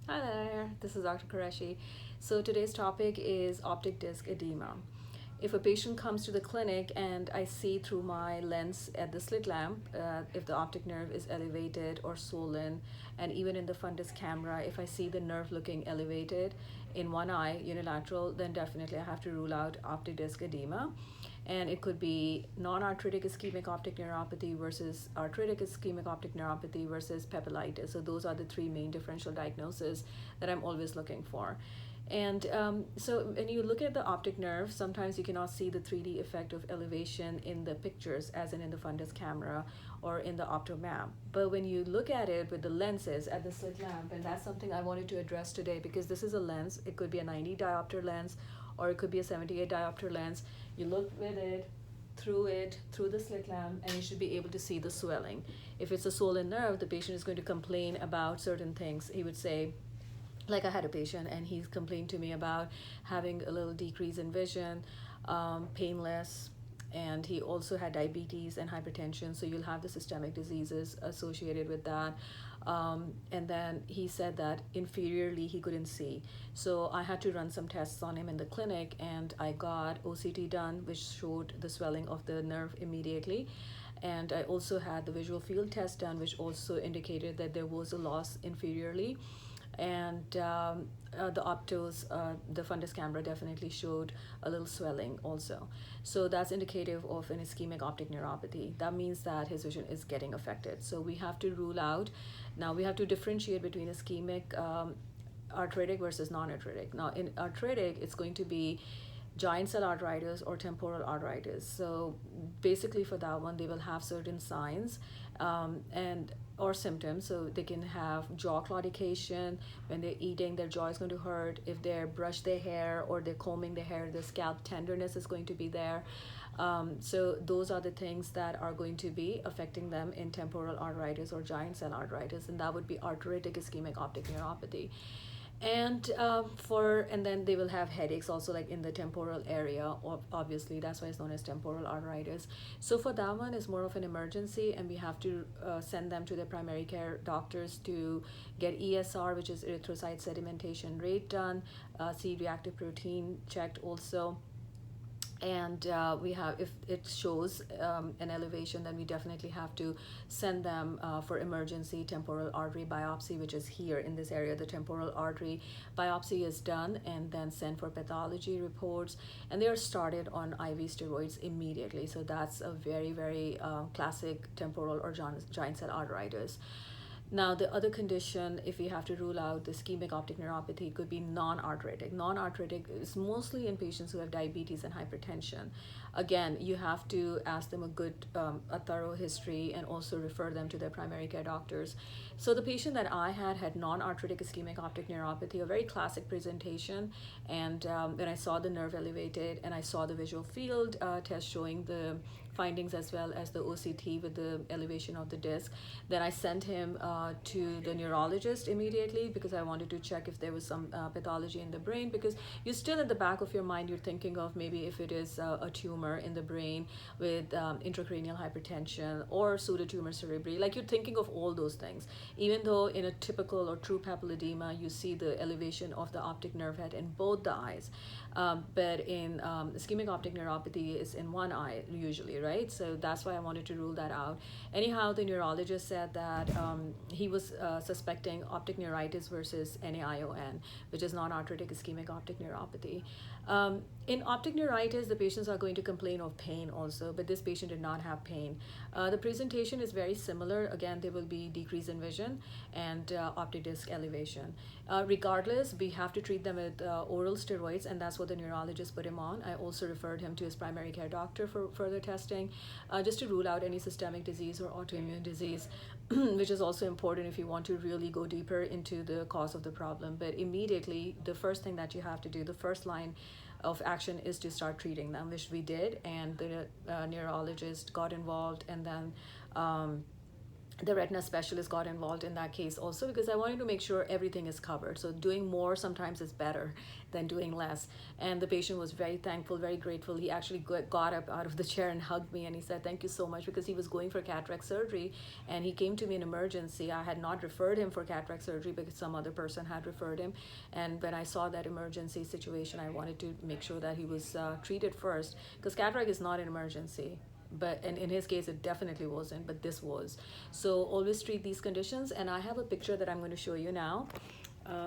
Hi there, this is Dr. Qureshi. So today's topic is optic disc edema. If a patient comes to the clinic and I see through my lens at the slit lamp if the optic nerve is elevated or swollen, and even in the fundus camera, if I see the nerve looking elevated in one eye, unilateral, then definitely I have to rule out optic disc edema. And it could be non-arteritic ischemic optic neuropathy versus arteritic ischemic optic neuropathy versus papillitis. So those are the three main differential diagnoses that I'm always looking for. And so when you look at the optic nerve, sometimes you cannot see the 3D effect of elevation in the pictures, as in the fundus camera or in the optomap. But when you look at it with the lenses at the slit lamp, and that's something I wanted to address today because this is a lens, it could be a 90 diopter lens or it could be a 78 diopter lens. You look with it, through the slit lamp, and you should be able to see the swelling. If it's a swollen nerve, the patient is going to complain about certain things. He would say, like I had a patient and he's complained to me about having a little decrease in vision, painless, and he also had diabetes and hypertension, so you'll have the systemic diseases associated with that. And then he said that inferiorly he couldn't see, so I had to run some tests on him in the clinic, and I got OCT done, which showed the swelling of the nerve immediately. And I also had the visual field test done, which also indicated that there was a loss inferiorly. And the optos, the fundus camera definitely showed a little swelling also. So that's indicative of an ischemic optic neuropathy. That means that his vision is getting affected. So we have to rule out, now we have to differentiate between ischemic arteritic versus non-arteritic. Now in arteritic, it's going to be giant cell arteritis or temporal arteritis. So basically for that one, they will have certain signs and or symptoms. So they can have jaw claudication. When they're eating, their jaw is going to hurt. If they brush their hair or they're combing their hair, the scalp tenderness is going to be there. So those are the things that are going to be affecting them in temporal arteritis or giant cell arteritis, and that would be arteritic ischemic optic neuropathy. And then they will have headaches also, like in the temporal area. Obviously that's why it's known as temporal arteritis. So for that one, it's more of an emergency, and we have to send them to their primary care doctors to get ESR, which is erythrocyte sedimentation rate, done, C-reactive protein checked also. And we have, if it shows an elevation, then we definitely have to send them for emergency temporal artery biopsy, which is here in this area. The temporal artery biopsy is done and then sent for pathology reports, and they are started on IV steroids immediately. So that's a very, very classic temporal or giant cell arteritis. Now, the other condition, if we have to rule out the ischemic optic neuropathy, could be non-arteritic. Non-arteritic is mostly in patients who have diabetes and hypertension. Again, you have to ask them a thorough history, and also refer them to their primary care doctors. So the patient that I had non-arteritic ischemic optic neuropathy, a very classic presentation. And when I saw the nerve elevated and I saw the visual field test showing the findings as well as the OCT with the elevation of the disc, then I sent him to the neurologist immediately, because I wanted to check if there was some pathology in the brain, because you're still at the back of your mind, you're thinking of maybe if it is a tumor in the brain with intracranial hypertension or pseudotumor cerebri. Like, you're thinking of all those things, even though in a typical or true papilledema you see the elevation of the optic nerve head in both the eyes. But in ischemic optic neuropathy is in one eye usually, right? So that's why I wanted to rule that out. Anyhow, the neurologist said that he was suspecting optic neuritis versus NAION, which is non-arteritic ischemic optic neuropathy. In optic neuritis, the patients are going to complain of pain also, but this patient did not have pain. The presentation is very similar. Again, there will be decrease in vision and optic disc elevation. Regardless, we have to treat them with oral steroids, and that's what the neurologist put him on. I also referred him to his primary care doctor for further testing, just to rule out any systemic disease or autoimmune disease, which is also important if you want to really go deeper into the cause of the problem. But immediately, the first thing that you have to do, the first line of action, is to start treating them, which we did, and the neurologist got involved, and then the retina specialist got involved in that case also, because I wanted to make sure everything is covered. So doing more sometimes is better than doing less. And the patient was very thankful, very grateful. He actually got up out of the chair and hugged me, and he said thank you so much, because he was going for cataract surgery and he came to me in emergency. I had not referred him for cataract surgery because some other person had referred him, and when I saw that emergency situation, I wanted to make sure that he was treated first, because cataract is not an emergency, but and in his case it definitely wasn't, but this was. So always treat these conditions, and I have a picture that I'm going to show you now.